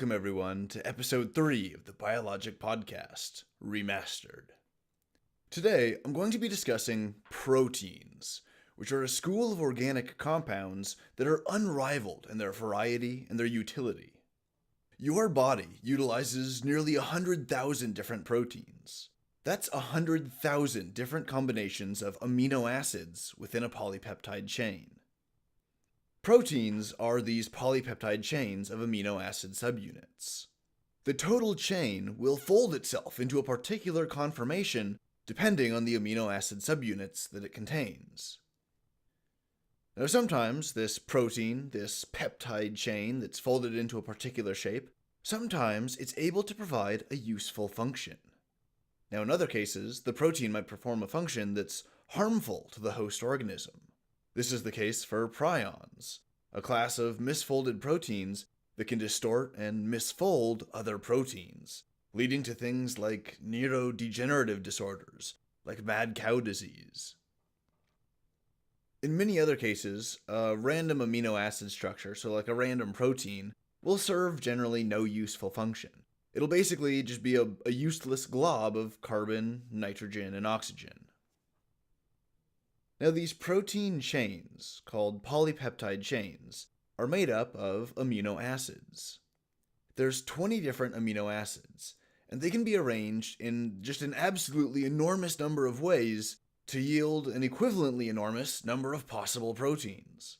welcome everyone to episode 3 of the BioLogic podcast, Remastered. Today, I'm going to be discussing proteins, which are a school of organic compounds that are unrivaled in their variety and their utility. Your body utilizes nearly 100,000 different proteins. That's 100,000 different combinations of amino acids within a polypeptide chain. Proteins are these polypeptide chains of amino acid subunits. The total chain will fold itself into a particular conformation depending on the amino acid subunits that it contains. Now sometimes this protein, this peptide chain that's folded into a particular shape, sometimes it's able to provide a useful function. Now in other cases, the protein might perform a function that's harmful to the host organism. This is the case for prions, a class of misfolded proteins that can distort and misfold other proteins, leading to things like neurodegenerative disorders, like mad cow disease. In many other cases, a random amino acid structure, so like a random protein, will serve generally no useful function. It'll basically just be a useless glob of carbon, nitrogen, and oxygen. Now these protein chains, called polypeptide chains, are made up of amino acids. There's 20 different amino acids, and they can be arranged in just an absolutely enormous number of ways to yield an equivalently enormous number of possible proteins.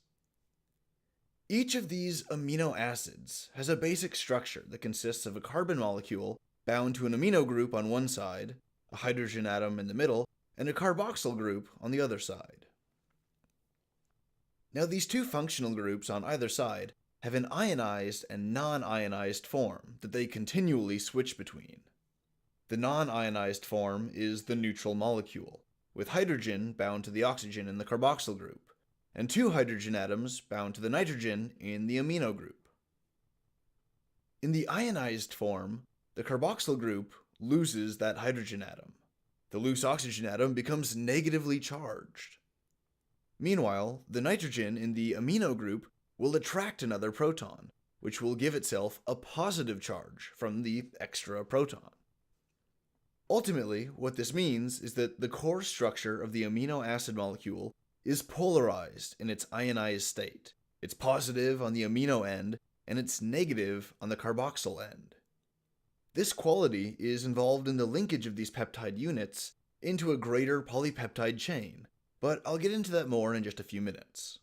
Each of these amino acids has a basic structure that consists of a carbon molecule bound to an amino group on one side, a hydrogen atom in the middle, and a carboxyl group on the other side. Now these two functional groups on either side have an ionized and non-ionized form that they continually switch between. The non-ionized form is the neutral molecule, with hydrogen bound to the oxygen in the carboxyl group, and two hydrogen atoms bound to the nitrogen in the amino group. In the ionized form, the carboxyl group loses that hydrogen atom. The loose oxygen atom becomes negatively charged. Meanwhile, the nitrogen in the amino group will attract another proton, which will give itself a positive charge from the extra proton. Ultimately, what this means is that the core structure of the amino acid molecule is polarized in its ionized state. It's positive on the amino end, and it's negative on the carboxyl end. This quality is involved in the linkage of these peptide units into a greater polypeptide chain, but I'll get into that more in just a few minutes.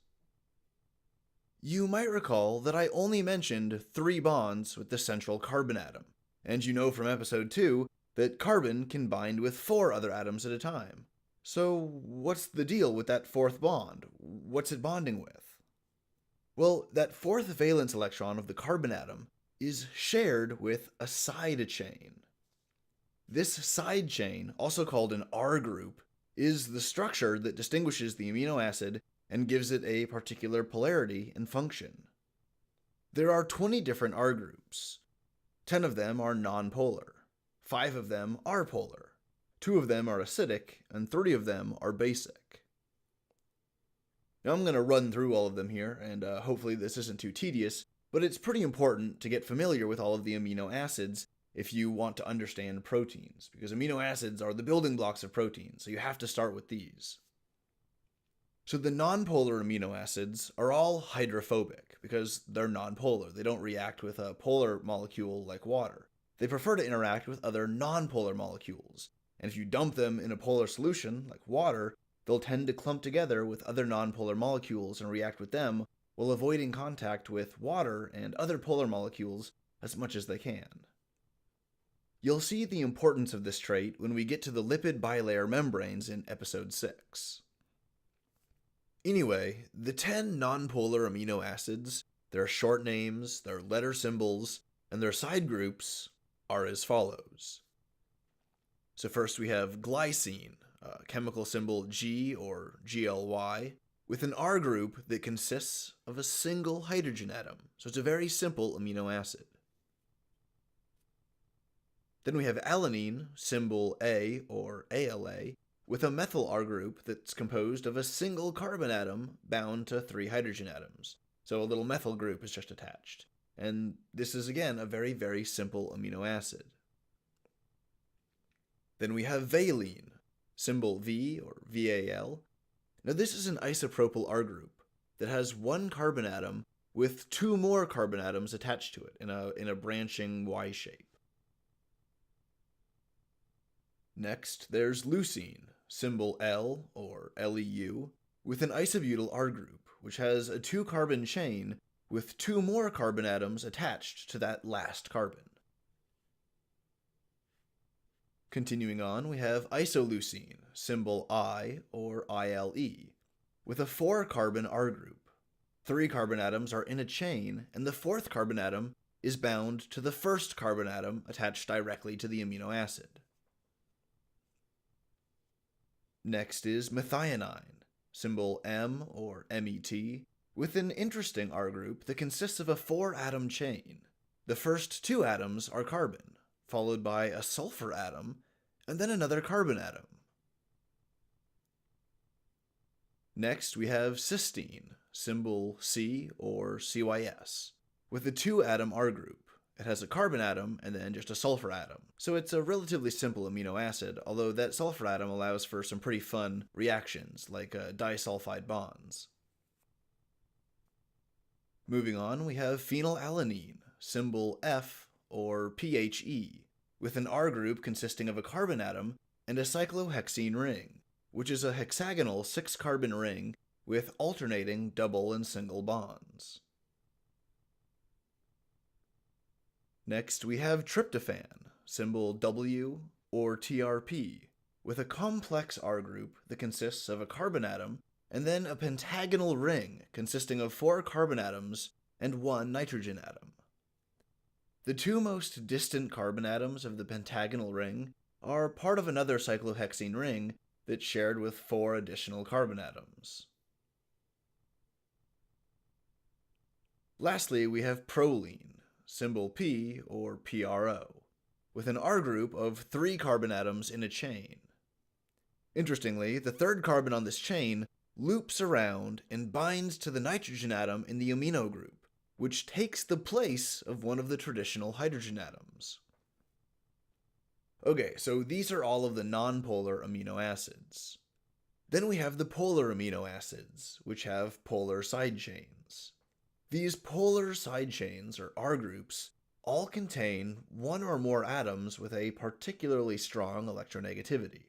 You might recall that I only mentioned 3 bonds with the central carbon atom, and you know from episode 2 that carbon can bind with 4 other atoms at a time. So what's the deal with that 4th bond? What's it bonding with? Well, that 4th valence electron of the carbon atom is shared with a side chain. This side chain, also called an R group, is the structure that distinguishes the amino acid and gives it a particular polarity and function. There are 20 different R groups. 10 of them are nonpolar, 5 of them are polar, 2 of them are acidic, and 3 of them are basic. Now I'm going to run through all of them here, and hopefully this isn't too tedious, but it's pretty important to get familiar with all of the amino acids if you want to understand proteins, because amino acids are the building blocks of proteins, so you have to start with these. So the nonpolar amino acids are all hydrophobic, because they're nonpolar. They don't react with a polar molecule like water. They prefer to interact with other nonpolar molecules, and if you dump them in a polar solution, like water, they'll tend to clump together with other nonpolar molecules and react with them, while avoiding contact with water and other polar molecules as much as they can. You'll see the importance of this trait when we get to the lipid bilayer membranes in episode 6. Anyway, the 10 nonpolar amino acids, their short names, their letter symbols, and their side groups are as follows. So first we have glycine, chemical symbol G or GLY, with an R group that consists of a single hydrogen atom. So it's a very simple amino acid. Then we have alanine, symbol A or ALA, with a methyl R group that's composed of a single carbon atom bound to 3 hydrogen atoms. So a little methyl group is just attached. and this is again a very, very simple amino acid. Then we have valine, symbol V or VAL. Now this is an isopropyl R group that has one carbon atom with two more carbon atoms attached to it in a branching Y shape. Next, there's leucine, symbol L or LEU, with an isobutyl R group, which has a two-carbon chain with two more carbon atoms attached to that last carbon. Continuing on, we have isoleucine, symbol I or ILE, with a four-carbon R group. Three carbon atoms are in a chain, and the fourth carbon atom is bound to the first carbon atom attached directly to the amino acid. Next is methionine, symbol M or MET, with an interesting R group that consists of a four-atom chain. The first two atoms are carbon, followed by a sulfur atom, and then another carbon atom. Next, we have cysteine, symbol C or CYS, with a two-atom R group. It has a carbon atom and then just a sulfur atom. So it's a relatively simple amino acid, although that sulfur atom allows for some pretty fun reactions, like disulfide bonds. Moving on, we have phenylalanine, symbol F or PHE, with an R group consisting of a carbon atom and a cyclohexene ring, which is a hexagonal 6-carbon ring with alternating double and single bonds. Next, we have tryptophan, symbol W or TRP, with a complex R group that consists of a carbon atom and then a pentagonal ring consisting of 4 carbon atoms and 1 nitrogen atom. The two most distant carbon atoms of the pentagonal ring are part of another cyclohexene ring that's shared with 4 additional carbon atoms. Lastly, we have proline, symbol P or PRO, with an R group of 3 carbon atoms in a chain. Interestingly, the third carbon on this chain loops around and binds to the nitrogen atom in the amino group, which takes the place of one of the traditional hydrogen atoms. Okay, so these are all of the nonpolar amino acids. Then we have the polar amino acids, which have polar side chains. These polar side chains, or R groups, all contain one or more atoms with a particularly strong electronegativity.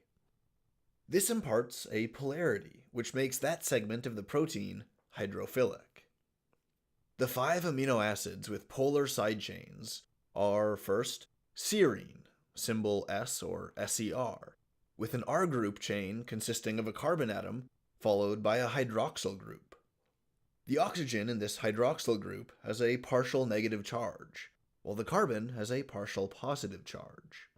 This imparts a polarity, which makes that segment of the protein hydrophilic. The 5 amino acids with polar side chains are, first, serine, symbol S or SER, with an R group chain consisting of a carbon atom followed by a hydroxyl group. The oxygen in this hydroxyl group has a partial negative charge, while the carbon has a partial positive charge.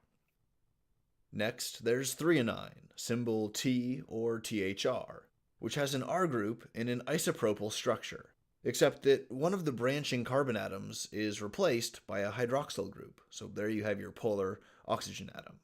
Next, there's threonine, symbol T or THR, which has an R group in an isopropyl structure, except that one of the branching carbon atoms is replaced by a hydroxyl group, so there you have your polar oxygen atom.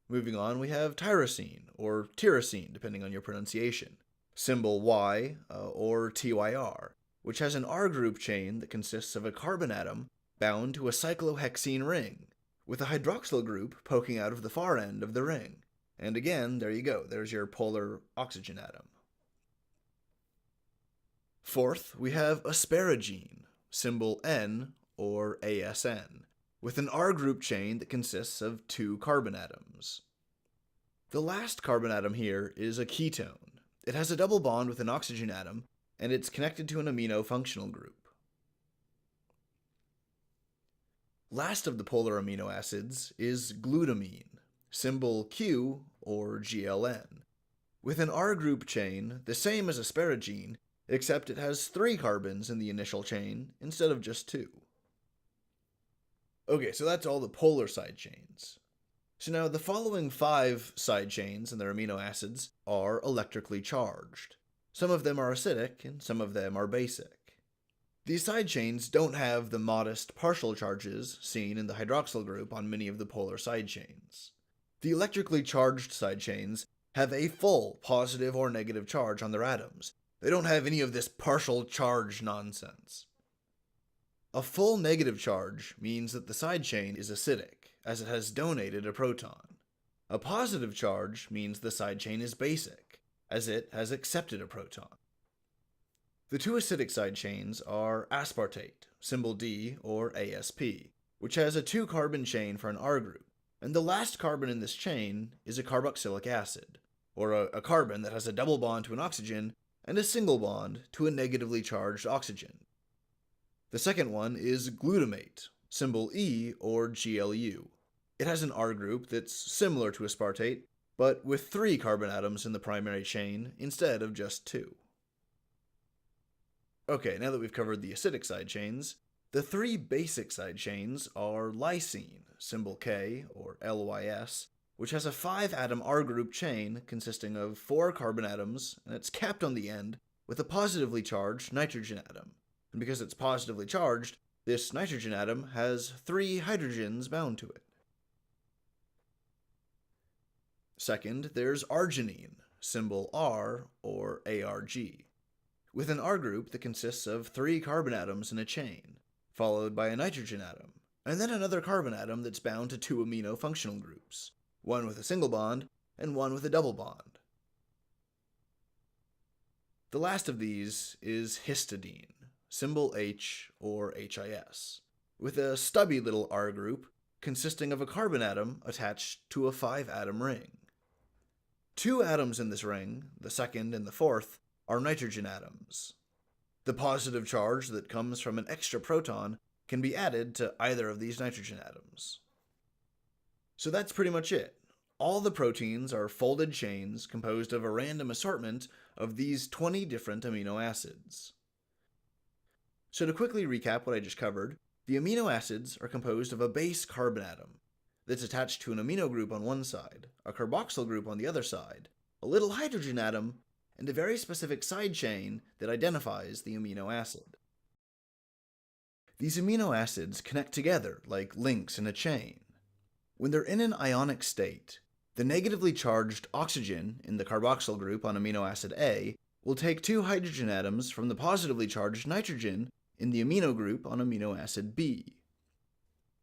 Moving on, we have tyrosine, or tyrosine, depending on your pronunciation, symbol Y or TYR, which has an R group chain that consists of a carbon atom bound to a cyclohexene ring, with a hydroxyl group poking out of the far end of the ring. And again, there you go, there's your polar oxygen atom. Fourth, we have asparagine, symbol N or ASN, with an R group chain that consists of 2 carbon atoms. The last carbon atom here is a ketone. It has a double bond with an oxygen atom, and it's connected to an amino functional group. Last of the polar amino acids is glutamine, symbol Q or GLN, with an R group chain the same as asparagine, except it has 3 carbons in the initial chain instead of just 2. Okay, so that's all the polar side chains. So now the following 5 side chains and their amino acids are electrically charged. Some of them are acidic and some of them are basic. These side chains don't have the modest partial charges seen in the hydroxyl group on many of the polar side chains. The electrically charged side chains have a full positive or negative charge on their atoms, They don't have any of this partial charge nonsense. A full negative charge means that the side chain is acidic, as it has donated a proton. A positive charge means the side chain is basic, as it has accepted a proton. The two acidic side chains are aspartate, symbol D or ASP, which has a 2-carbon chain for an R group, and the last carbon in this chain is a carboxylic acid, or a carbon that has a double bond to an oxygen and a single bond to a negatively charged oxygen. The second one is glutamate, symbol E or GLU. It has an R group that's similar to aspartate, but with 3 carbon atoms in the primary chain instead of just 2. Okay, now that we've covered the acidic side chains, the 3 basic side chains are lysine, symbol K or LYS, which has a 5-atom R group chain consisting of 4 carbon atoms, and it's capped on the end with a positively charged nitrogen atom. And because it's positively charged, this nitrogen atom has 3 hydrogens bound to it. Second, there's arginine, symbol R or ARG, with an R group that consists of 3 carbon atoms in a chain, followed by a nitrogen atom, and then another carbon atom that's bound to 2 amino functional groups, one with a single bond and one with a double bond. The last of these is histidine, symbol H or HIS, with a stubby little R group consisting of a carbon atom attached to a 5-atom ring. 2 atoms in this ring, the second and the fourth, are nitrogen atoms. The positive charge that comes from an extra proton can be added to either of these nitrogen atoms. So that's pretty much it. All the proteins are folded chains composed of a random assortment of these 20 different amino acids. So to quickly recap what I just covered, the amino acids are composed of a base carbon atom that's attached to an amino group on one side, a carboxyl group on the other side, a little hydrogen atom, and a very specific side chain that identifies the amino acid. These amino acids connect together like links in a chain. When they're in an ionic state, the negatively charged oxygen in the carboxyl group on amino acid A will take 2 hydrogen atoms from the positively charged nitrogen in the amino group on amino acid B.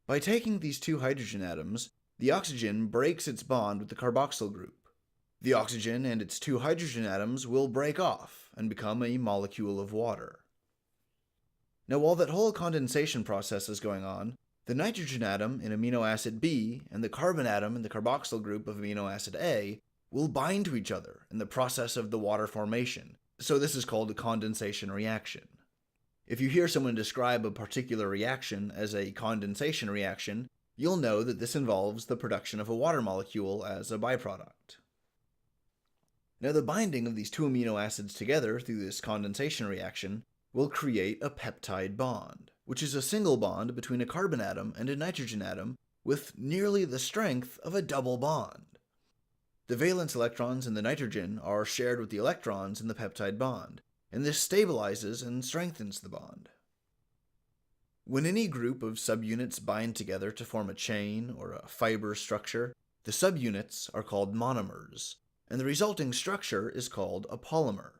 By taking these 2 hydrogen atoms, the oxygen breaks its bond with the carboxyl group. The oxygen and its 2 hydrogen atoms will break off and become a molecule of water. Now, while that whole condensation process is going on, the nitrogen atom in amino acid B and the carbon atom in the carboxyl group of amino acid A will bind to each other in the process of the water formation, so this is called a condensation reaction. If you hear someone describe a particular reaction as a condensation reaction, you'll know that this involves the production of a water molecule as a byproduct. Now, the binding of these 2 amino acids together through this condensation reaction will create a peptide bond, which is a single bond between a carbon atom and a nitrogen atom with nearly the strength of a double bond. The valence electrons in the nitrogen are shared with the electrons in the peptide bond, and this stabilizes and strengthens the bond. When any group of subunits bind together to form a chain or a fiber structure, the subunits are called monomers, and the resulting structure is called a polymer.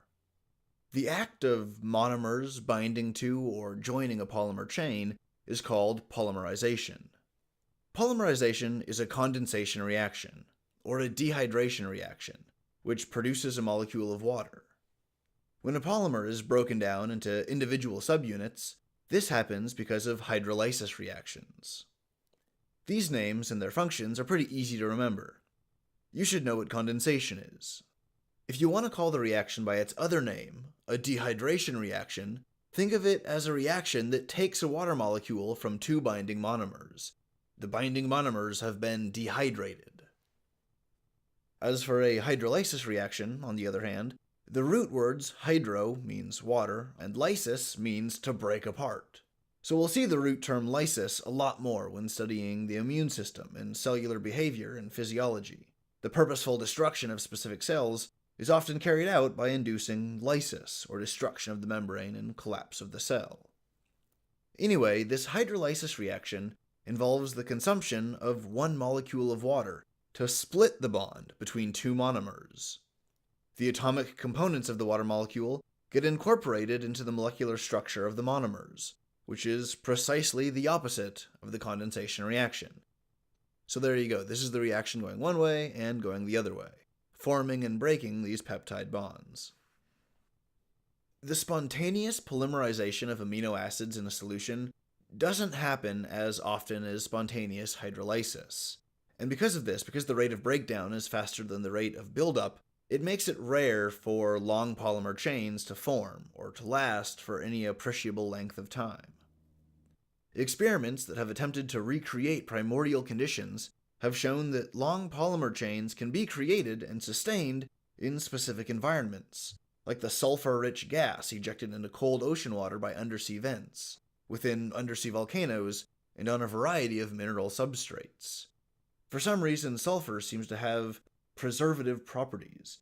The act of monomers binding to or joining a polymer chain is called polymerization. Polymerization is a condensation reaction, or a dehydration reaction, which produces a molecule of water. When a polymer is broken down into individual subunits, this happens because of hydrolysis reactions. These names and their functions are pretty easy to remember. You should know what condensation is. If you want to call the reaction by its other name, a dehydration reaction, think of it as a reaction that takes a water molecule from 2 binding monomers. The binding monomers have been dehydrated. As for a hydrolysis reaction, on the other hand, the root words hydro means water, and lysis means to break apart. So we'll see the root term lysis a lot more when studying the immune system and cellular behavior and physiology. The purposeful destruction of specific cells is often carried out by inducing lysis, or destruction of the membrane and collapse of the cell. Anyway, this hydrolysis reaction involves the consumption of 1 molecule of water to split the bond between 2 monomers. The atomic components of the water molecule get incorporated into the molecular structure of the monomers, which is precisely the opposite of the condensation reaction. So there you go, this is the reaction going one way and going the other way, forming and breaking these peptide bonds. The spontaneous polymerization of amino acids in a solution doesn't happen as often as spontaneous hydrolysis. And because of this, because the rate of breakdown is faster than the rate of buildup, it makes it rare for long polymer chains to form or to last for any appreciable length of time. Experiments that have attempted to recreate primordial conditions have shown that long polymer chains can be created and sustained in specific environments, like the sulfur-rich gas ejected into cold ocean water by undersea vents, within undersea volcanoes, and on a variety of mineral substrates. For some reason, sulfur seems to have preservative properties.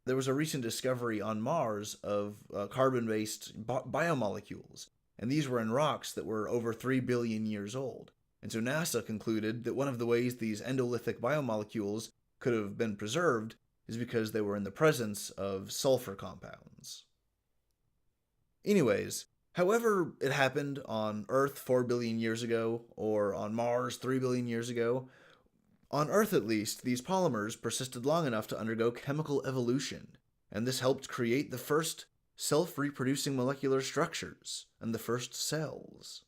There was a recent discovery on Mars of carbon-based biomolecules, and these were in rocks that were over 3 billion years old. And so NASA concluded that one of the ways these endolithic biomolecules could have been preserved is because they were in the presence of sulfur compounds. Anyways, however it happened on Earth 4 billion years ago, or on Mars 3 billion years ago, on Earth at least, these polymers persisted long enough to undergo chemical evolution, and this helped create the first self-reproducing molecular structures and the first cells.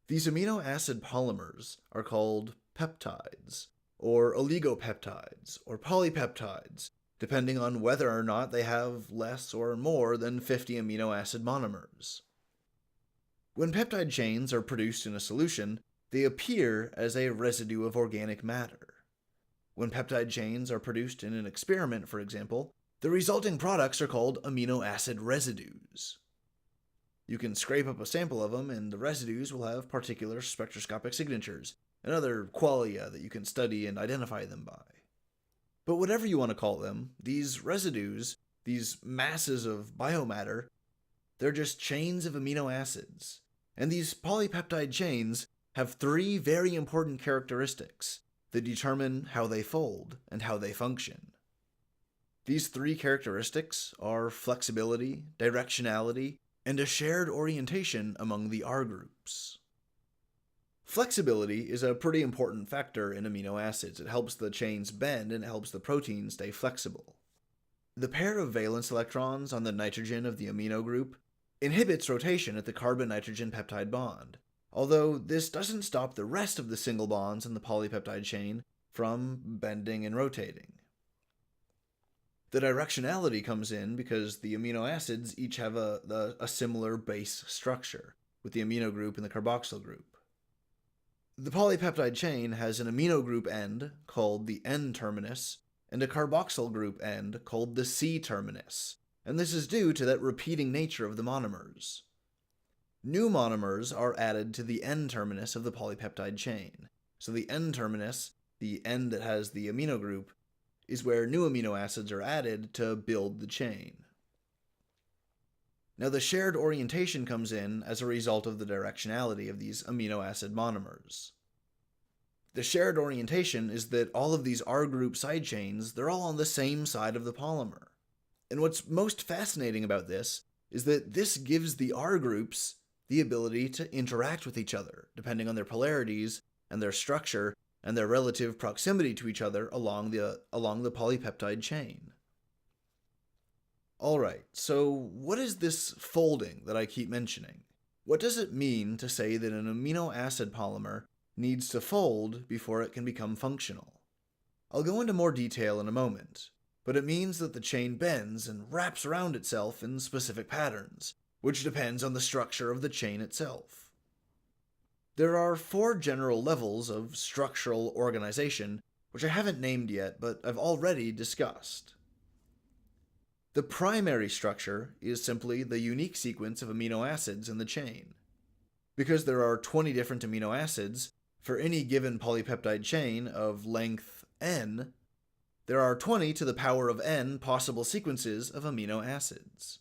These amino acid polymers are called peptides, or oligopeptides, or polypeptides, depending on whether or not they have less or more than 50 amino acid monomers. When peptide chains are produced in a solution, they appear as a residue of organic matter. When peptide chains are produced in an experiment, for example, the resulting products are called amino acid residues. You can scrape up a sample of them, and the residues will have particular spectroscopic signatures and other qualia that you can study and identify them by. But whatever you want to call them, these residues, these masses of biomatter, they're just chains of amino acids. And these polypeptide chains have 3 very important characteristics that determine how they fold and how they function. These 3 characteristics are flexibility, directionality, and a shared orientation among the R groups. Flexibility is a pretty important factor in amino acids. It helps the chains bend and it helps the protein stay flexible. The pair of valence electrons on the nitrogen of the amino group inhibits rotation at the carbon-nitrogen peptide bond, although this doesn't stop the rest of the single bonds in the polypeptide chain from bending and rotating. The directionality comes in because the amino acids each have a similar base structure, with the amino group and the carboxyl group. The polypeptide chain has an amino group end, called the N-terminus, and a carboxyl group end, called the C-terminus, and this is due to that repeating nature of the monomers. New monomers are added to the N-terminus of the polypeptide chain, so the N-terminus, the end that has the amino group, is where new amino acids are added to build the chain. Now the shared orientation comes in as a result of the directionality of these amino acid monomers. The shared orientation is that all of these R group side chains, they're all on the same side of the polymer. And what's most fascinating about this is that this gives the R groups the ability to interact with each other, depending on their polarities and their structure and their relative proximity to each other along the polypeptide chain. Alright, so what is this folding that I keep mentioning? What does it mean to say that an amino acid polymer needs to fold before it can become functional? I'll go into more detail in a moment, but it means that the chain bends and wraps around itself in specific patterns, which depends on the structure of the chain itself. There are 4 general levels of structural organization, which I haven't named yet, but I've already discussed. The primary structure is simply the unique sequence of amino acids in the chain. Because there are 20 different amino acids, for any given polypeptide chain of length n, there are 20 to the power of n possible sequences of amino acids.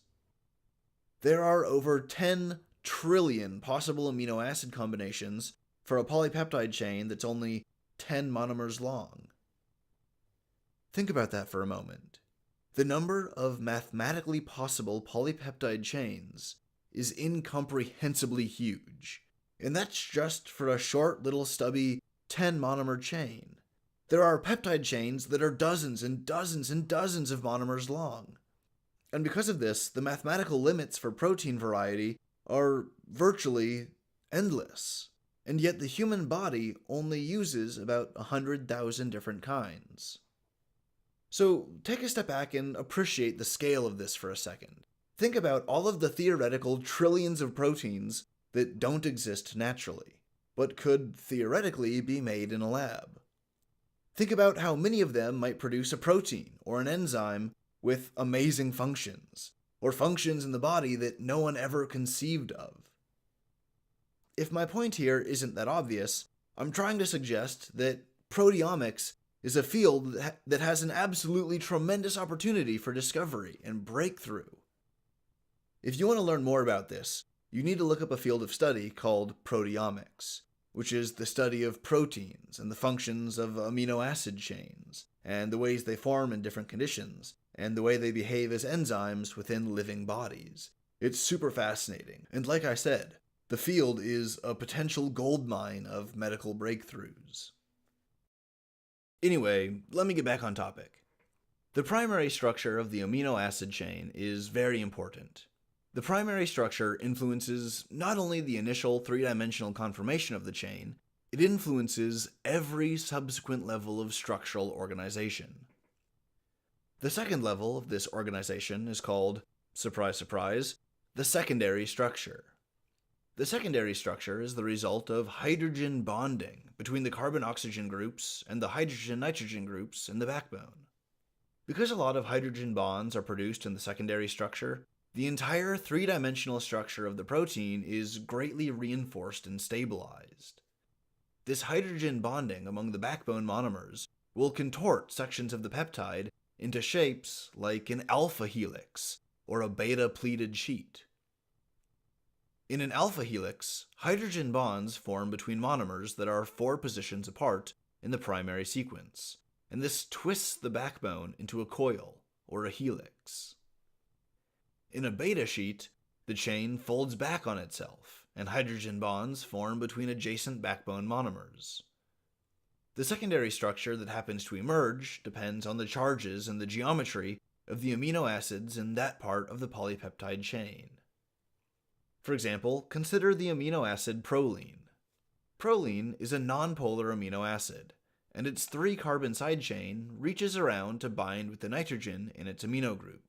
There are over 10 trillion possible amino acid combinations for a polypeptide chain that's only 10 monomers long. Think about that for a moment. The number of mathematically possible polypeptide chains is incomprehensibly huge, and that's just for a short little stubby 10 monomer chain. There are peptide chains that are dozens and dozens and dozens of monomers long. And because of this, the mathematical limits for protein variety are virtually endless. And yet the human body only uses about 100,000 different kinds. So take a step back and appreciate the scale of this for a second. Think about all of the theoretical trillions of proteins that don't exist naturally, but could theoretically be made in a lab. Think about how many of them might produce a protein or an enzyme with amazing functions, or functions in the body that no one ever conceived of. If my point here isn't that obvious, I'm trying to suggest that proteomics is a field that has an absolutely tremendous opportunity for discovery and breakthrough. If you want to learn more about this, you need to look up a field of study called proteomics, which is the study of proteins and the functions of amino acid chains, and the ways they form in different conditions, and the way they behave as enzymes within living bodies. It's super fascinating, and like I said, the field is a potential goldmine of medical breakthroughs. Anyway, let me get back on topic. The primary structure of the amino acid chain is very important. The primary structure influences not only the initial three-dimensional conformation of the chain, it influences every subsequent level of structural organization. The second level of this organization is called, surprise surprise, the secondary structure. The secondary structure is the result of hydrogen bonding between the carbon-oxygen groups and the hydrogen-nitrogen groups in the backbone. Because a lot of hydrogen bonds are produced in the secondary structure, the entire three-dimensional structure of the protein is greatly reinforced and stabilized. This hydrogen bonding among the backbone monomers will contort sections of the peptide into shapes like an alpha helix or a beta pleated sheet. In an alpha helix, hydrogen bonds form between monomers that are 4 positions apart in the primary sequence, and this twists the backbone into a coil, or a helix. In a beta sheet, the chain folds back on itself, and hydrogen bonds form between adjacent backbone monomers. The secondary structure that happens to emerge depends on the charges and the geometry of the amino acids in that part of the polypeptide chain. For example, consider the amino acid proline. Proline is a nonpolar amino acid, and its 3-carbon side chain reaches around to bind with the nitrogen in its amino group.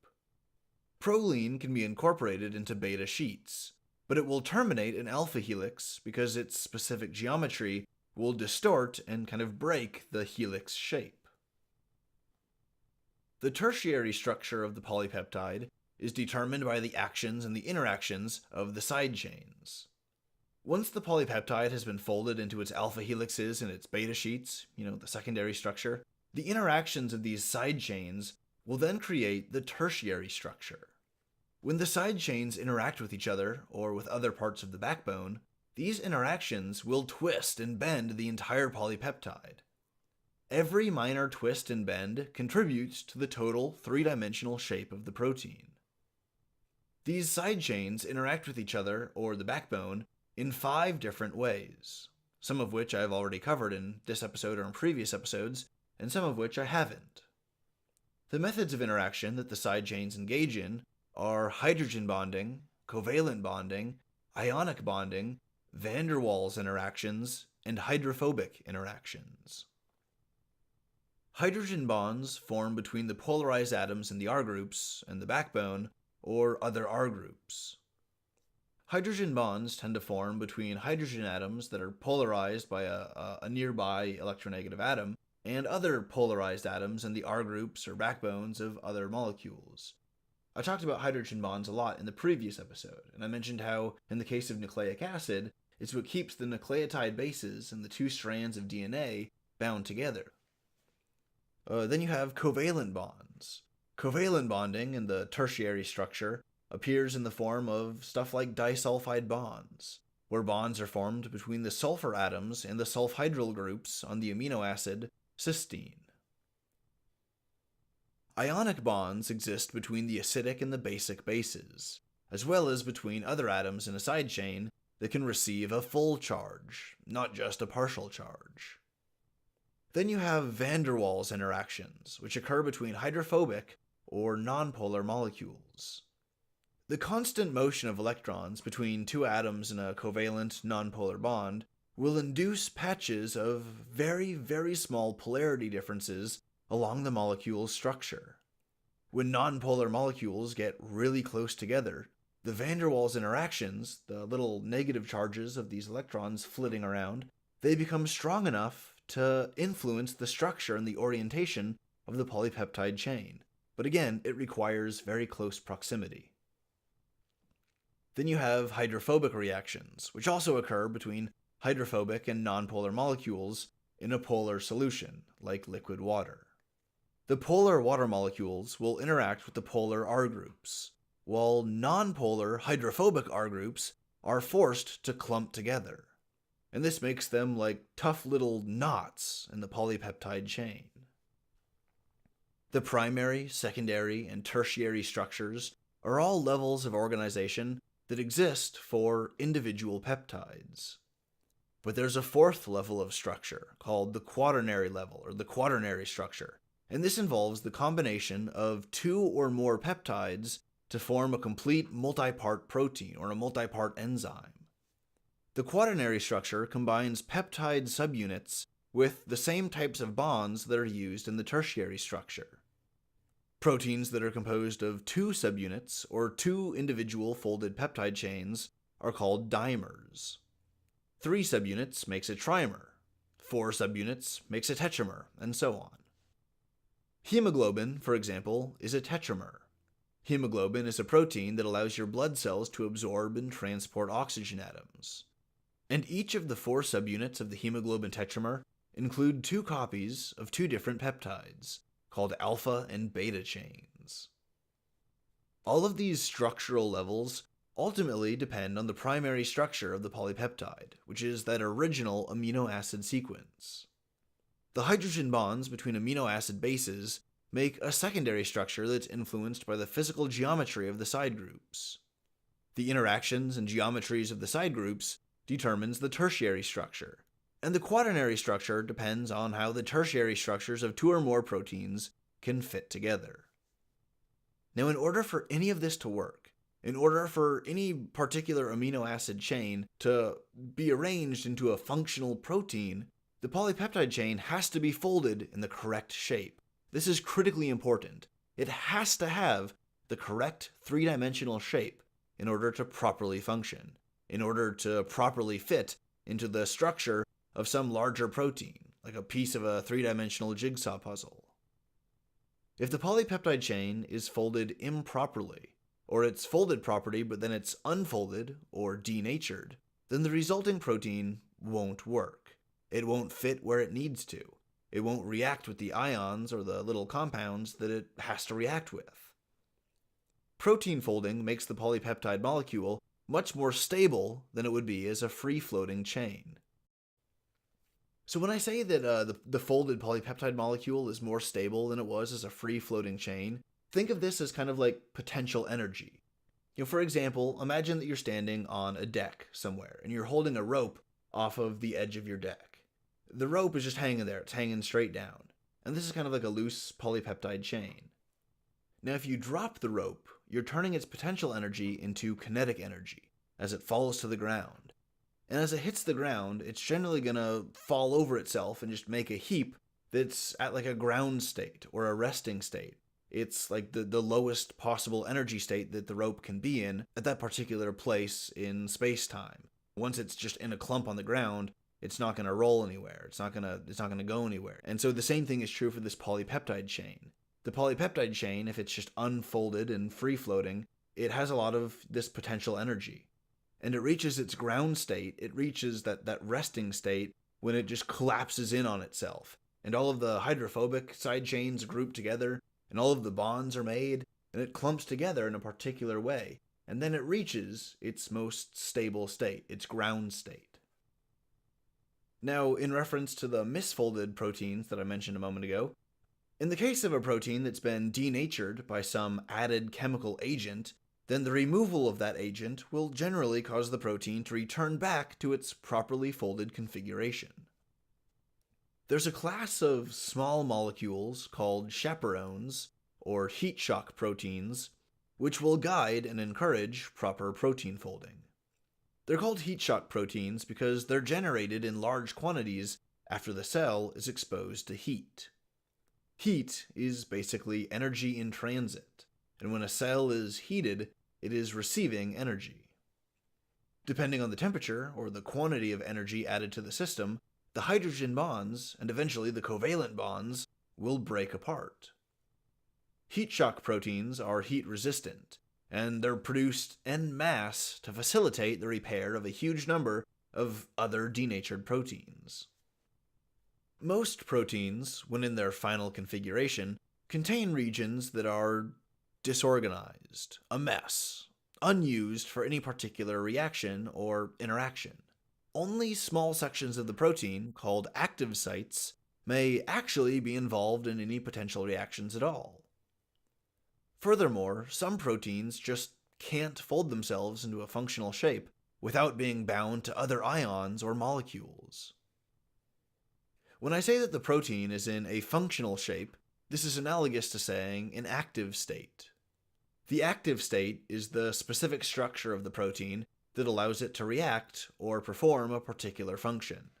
Proline can be incorporated into beta sheets, but it will terminate in alpha helix because its specific geometry will distort and kind of break the helix shape. The tertiary structure of the polypeptide is determined by the actions and the interactions of the side chains. Once the polypeptide has been folded into its alpha helixes and its beta sheets, the secondary structure, the interactions of these side chains will then create the tertiary structure. When the side chains interact with each other or with other parts of the backbone, these interactions will twist and bend the entire polypeptide. Every minor twist and bend contributes to the total 3-dimensional shape of the protein. These side chains interact with each other, or the backbone, in 5 different ways, some of which I've already covered in this episode or in previous episodes, and some of which I haven't. The methods of interaction that the side chains engage in are hydrogen bonding, covalent bonding, ionic bonding, van der Waals interactions, and hydrophobic interactions. Hydrogen bonds form between the polarized atoms in the R groups and the backbone, or other R groups. Hydrogen bonds tend to form between hydrogen atoms that are polarized by a nearby electronegative atom and other polarized atoms in the R groups or backbones of other molecules. I talked about hydrogen bonds a lot in the previous episode, and I mentioned how, in the case of nucleic acid, it's what keeps the nucleotide bases in the 2 strands of DNA bound together. Then you have covalent bonds. Covalent bonding in the tertiary structure appears in the form of stuff like disulfide bonds, where bonds are formed between the sulfur atoms and the sulfhydryl groups on the amino acid cysteine. Ionic bonds exist between the acidic and the basic bases, as well as between other atoms in a side chain that can receive a full charge, not just a partial charge. Then you have van der Waals interactions, which occur between hydrophobic or nonpolar molecules. The constant motion of electrons between two atoms in a covalent nonpolar bond will induce patches of very, very small polarity differences along the molecule's structure. When nonpolar molecules get really close together, the van der Waals interactions, the little negative charges of these electrons flitting around, they become strong enough to influence the structure and the orientation of the polypeptide chain. But again, it requires very close proximity. Then you have hydrophobic reactions, which also occur between hydrophobic and nonpolar molecules in a polar solution, like liquid water. The polar water molecules will interact with the polar R groups, while nonpolar hydrophobic R groups are forced to clump together. And this makes them like tough little knots in the polypeptide chain. The primary, secondary, and tertiary structures are all levels of organization that exist for individual peptides. But there's a fourth level of structure called the quaternary level, or the quaternary structure, and this involves the combination of two or more peptides to form a complete multi-part protein or a multi-part enzyme. The quaternary structure combines peptide subunits with the same types of bonds that are used in the tertiary structure. Proteins that are composed of two subunits or two individual folded peptide chains are called dimers. 3 subunits makes a trimer, 4 subunits makes a tetramer, and so on. Hemoglobin, for example, is a tetramer. Hemoglobin is a protein that allows your blood cells to absorb and transport oxygen atoms. And each of the 4 subunits of the hemoglobin tetramer include 2 copies of 2 different peptides, called alpha and beta chains. All of these structural levels ultimately depend on the primary structure of the polypeptide, which is that original amino acid sequence. The hydrogen bonds between amino acid bases make a secondary structure that's influenced by the physical geometry of the side groups. The interactions and geometries of the side groups determines the tertiary structure, and the quaternary structure depends on how the tertiary structures of 2 or more proteins can fit together. Now, in order for any of this to work, in order for any particular amino acid chain to be arranged into a functional protein, the polypeptide chain has to be folded in the correct shape. This is critically important. It has to have the correct 3-dimensional shape in order to properly function, in order to properly fit into the structure of some larger protein, like a piece of a 3-dimensional jigsaw puzzle. If the polypeptide chain is folded improperly, or it's folded properly but then it's unfolded or denatured, then the resulting protein won't work. It won't fit where it needs to. It won't react with the ions or the little compounds that it has to react with. Protein folding makes the polypeptide molecule much more stable than it would be as a free-floating chain. So when I say that the folded polypeptide molecule is more stable than it was as a free-floating chain, think of this as kind of like potential energy. For example, imagine that you're standing on a deck somewhere, and you're holding a rope off of the edge of your deck. The rope is just hanging there, it's hanging straight down, and this is kind of like a loose polypeptide chain. Now if you drop the rope, you're turning its potential energy into kinetic energy as it falls to the ground. And as it hits the ground, it's generally going to fall over itself and just make a heap that's at like a ground state or a resting state. It's like the lowest possible energy state that the rope can be in at that particular place in space-time. Once it's just in a clump on the ground, it's not going to roll anywhere. It's not going to go anywhere. And so the same thing is true for this polypeptide chain. The polypeptide chain, if it's just unfolded and free-floating, it has a lot of this potential energy. And it reaches its ground state, it reaches that resting state when it just collapses in on itself. And all of the hydrophobic side chains group together, and all of the bonds are made, and it clumps together in a particular way. And then it reaches its most stable state, its ground state. Now, in reference to the misfolded proteins that I mentioned a moment ago, In the case of a protein that's been denatured by some added chemical agent, then the removal of that agent will generally cause the protein to return back to its properly folded configuration. There's a class of small molecules called chaperones, or heat shock proteins, which will guide and encourage proper protein folding. They're called heat shock proteins because they're generated in large quantities after the cell is exposed to heat. Heat is basically energy in transit, and when a cell is heated, it is receiving energy. Depending on the temperature or the quantity of energy added to the system, the hydrogen bonds, and eventually the covalent bonds, will break apart. Heat shock proteins are heat resistant, and they're produced en masse to facilitate the repair of a huge number of other denatured proteins. Most proteins, when in their final configuration, contain regions that are disorganized, a mess, unused for any particular reaction or interaction. Only small sections of the protein, called active sites, may actually be involved in any potential reactions at all. Furthermore, some proteins just can't fold themselves into a functional shape without being bound to other ions or molecules. When I say that the protein is in a functional shape, this is analogous to saying an active state. The active state is the specific structure of the protein that allows it to react or perform a particular function.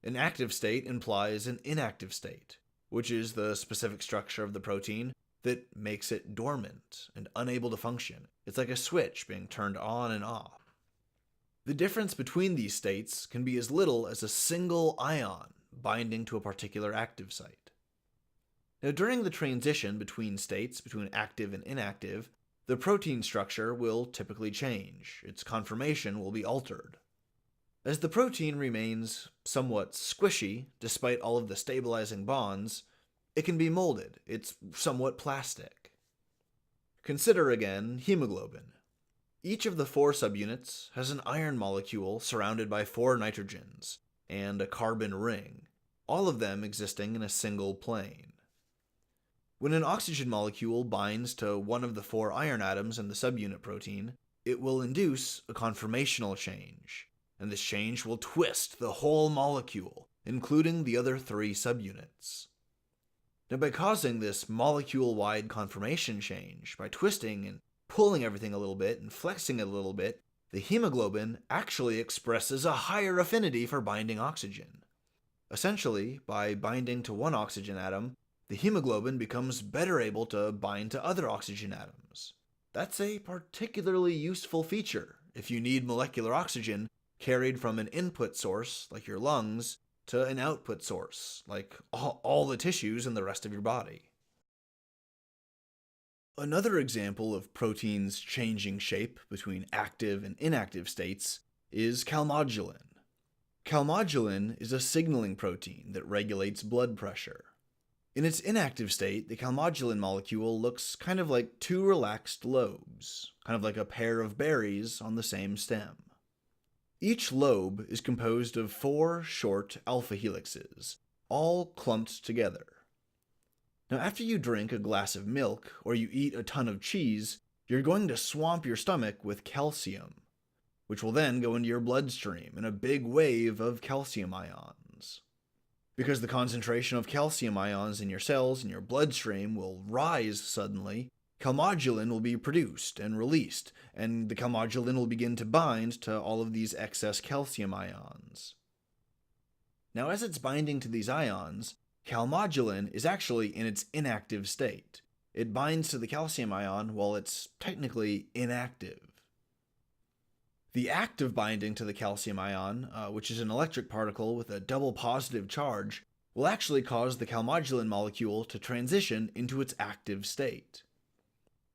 An active state implies an inactive state, which is the specific structure of the protein that makes it dormant and unable to function. It's like a switch being turned on and off. The difference between these states can be as little as a single ion binding to a particular active site. Now, during the transition between states, between active and inactive, the protein structure will typically change. Its conformation will be altered. As the protein remains somewhat squishy, despite all of the stabilizing bonds, it can be molded. It's somewhat plastic. Consider again hemoglobin. Each of the 4 subunits has an iron molecule surrounded by 4 nitrogens and a carbon ring, all of them existing in a single plane. When an oxygen molecule binds to one of the 4 iron atoms in the subunit protein, it will induce a conformational change, and this change will twist the whole molecule, including the other 3 subunits. Now, by causing this molecule-wide conformation change, by twisting and pulling everything a little bit and flexing it a little bit, the hemoglobin actually expresses a higher affinity for binding oxygen. Essentially, by binding to one oxygen atom, the hemoglobin becomes better able to bind to other oxygen atoms. That's a particularly useful feature if you need molecular oxygen carried from an input source, like your lungs, to an output source, like all the tissues in the rest of your body. Another example of proteins changing shape between active and inactive states is calmodulin. Calmodulin is a signaling protein that regulates blood pressure. In its inactive state, the calmodulin molecule looks kind of like 2 relaxed lobes, kind of like a pair of berries on the same stem. Each lobe is composed of 4 short alpha helixes, all clumped together. Now, after you drink a glass of milk or you eat a ton of cheese, you're going to swamp your stomach with calcium, which will then go into your bloodstream in a big wave of calcium ions. Because the concentration of calcium ions in your cells and your bloodstream will rise suddenly, calmodulin will be produced and released, and the calmodulin will begin to bind to all of these excess calcium ions. Now, as it's binding to these ions, calmodulin is actually in its inactive state. It binds to the calcium ion while it's technically inactive. The act of binding to the calcium ion, which is an electric particle with a double positive charge, will actually cause the calmodulin molecule to transition into its active state.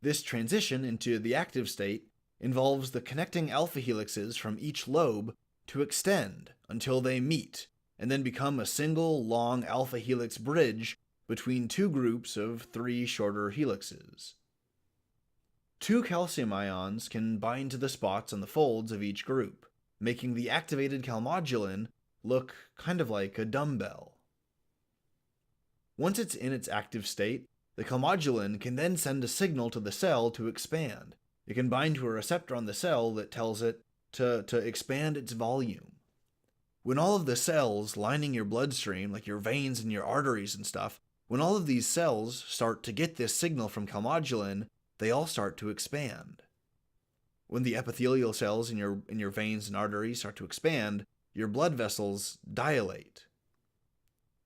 This transition into the active state involves the connecting alpha helixes from each lobe to extend until they meet, and then become a single long alpha helix bridge between 2 groups of 3 shorter helixes. 2 calcium ions can bind to the spots on the folds of each group, making the activated calmodulin look kind of like a dumbbell. Once it's in its active state, the calmodulin can then send a signal to the cell to expand. It can bind to a receptor on the cell that tells it to expand its volume. When all of the cells lining your bloodstream, like your veins and your arteries and stuff, when all of these cells start to get this signal from calmodulin, they all start to expand. When the epithelial cells in your veins and arteries start to expand, your blood vessels dilate.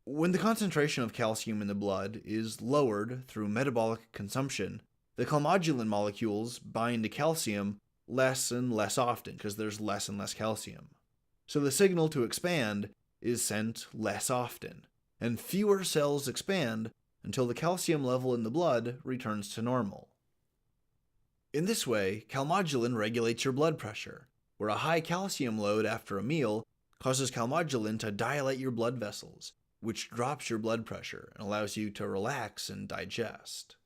When the concentration of calcium in the blood is lowered through metabolic consumption, the calmodulin molecules bind to calcium less and less often because there's less and less calcium. So the signal to expand is sent less often, and fewer cells expand until the calcium level in the blood returns to normal. In this way, calmodulin regulates your blood pressure, where a high calcium load after a meal causes calmodulin to dilate your blood vessels, which drops your blood pressure and allows you to relax and digest.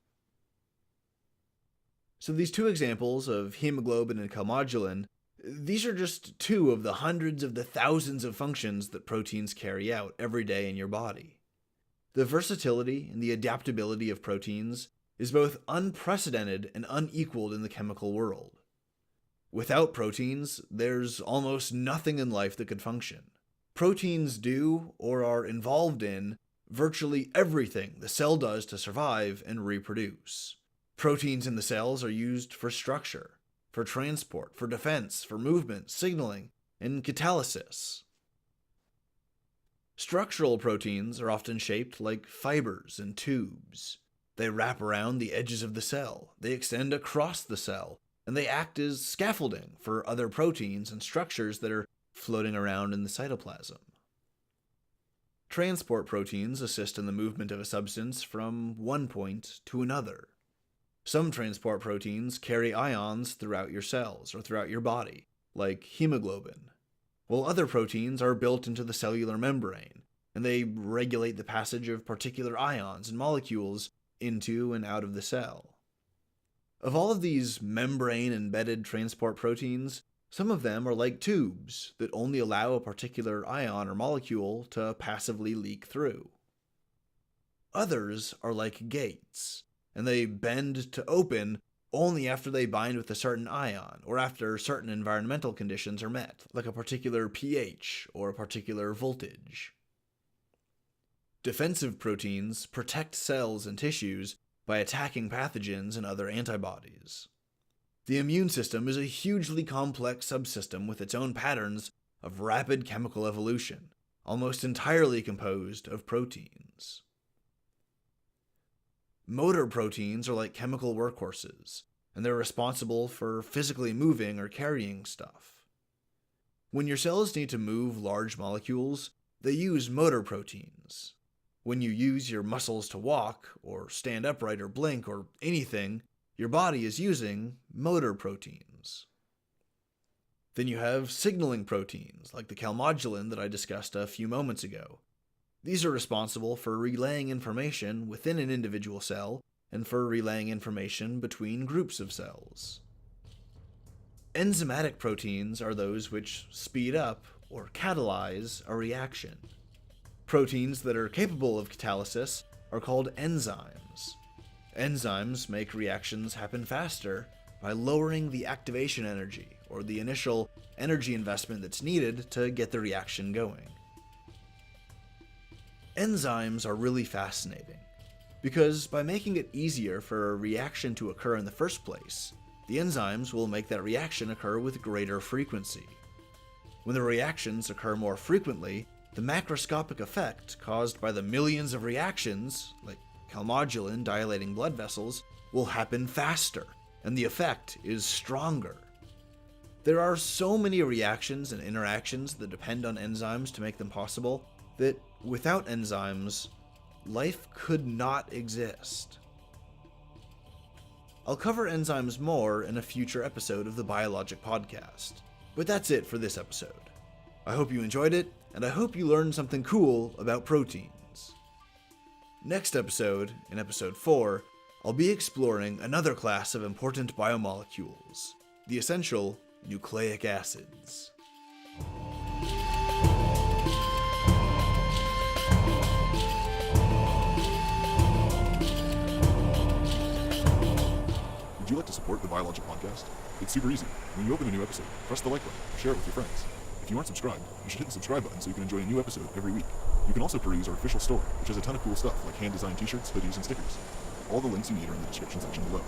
So these two examples of hemoglobin and calmodulin, these are just two of the hundreds of the thousands of functions that proteins carry out every day in your body. The versatility and the adaptability of proteins is both unprecedented and unequaled in the chemical world. Without proteins, there's almost nothing in life that could function. Proteins do, or are involved in, virtually everything the cell does to survive and reproduce. Proteins in the cells are used for structure, for transport, for defense, for movement, signaling, and catalysis. Structural proteins are often shaped like fibers and tubes. They wrap around the edges of the cell, they extend across the cell, and they act as scaffolding for other proteins and structures that are floating around in the cytoplasm. Transport proteins assist in the movement of a substance from one point to another. Some transport proteins carry ions throughout your cells or throughout your body, like hemoglobin, while other proteins are built into the cellular membrane, and they regulate the passage of particular ions and molecules into and out of the cell. Of all of these membrane-embedded transport proteins, some of them are like tubes that only allow a particular ion or molecule to passively leak through. Others are like gates, and they bend to open only after they bind with a certain ion, or after certain environmental conditions are met, like a particular pH or a particular voltage. Defensive proteins protect cells and tissues by attacking pathogens and other antibodies. The immune system is a hugely complex subsystem with its own patterns of rapid chemical evolution, almost entirely composed of proteins. Motor proteins are like chemical workhorses, and they're responsible for physically moving or carrying stuff. When your cells need to move large molecules, they use motor proteins. When you use your muscles to walk, or stand upright or blink, or anything, your body is using motor proteins. Then you have signaling proteins, like the calmodulin that I discussed a few moments ago. These are responsible for relaying information within an individual cell, and for relaying information between groups of cells. Enzymatic proteins are those which speed up or catalyze a reaction. Proteins that are capable of catalysis are called enzymes. Enzymes make reactions happen faster by lowering the activation energy, or the initial energy investment that's needed to get the reaction going. Enzymes are really fascinating, because by making it easier for a reaction to occur in the first place, the enzymes will make that reaction occur with greater frequency. When the reactions occur more frequently, the macroscopic effect caused by the millions of reactions, like calmodulin dilating blood vessels, will happen faster, and the effect is stronger. There are so many reactions and interactions that depend on enzymes to make them possible that without enzymes, life could not exist. I'll cover enzymes more in a future episode of the BioLogic podcast, but that's it for this episode. I hope you enjoyed it, and I hope you learned something cool about proteins. Next episode, in episode 4, I'll be exploring another class of important biomolecules, the essential nucleic acids. support the BioLogic podcast? It's super easy. When you open a new episode, press the like button, share it with your friends. If you aren't subscribed, you should hit the subscribe button so you can enjoy a new episode every week. You can also peruse our official store, which has a ton of cool stuff like hand-designed t-shirts, hoodies, and stickers. All the links you need are in the description section below.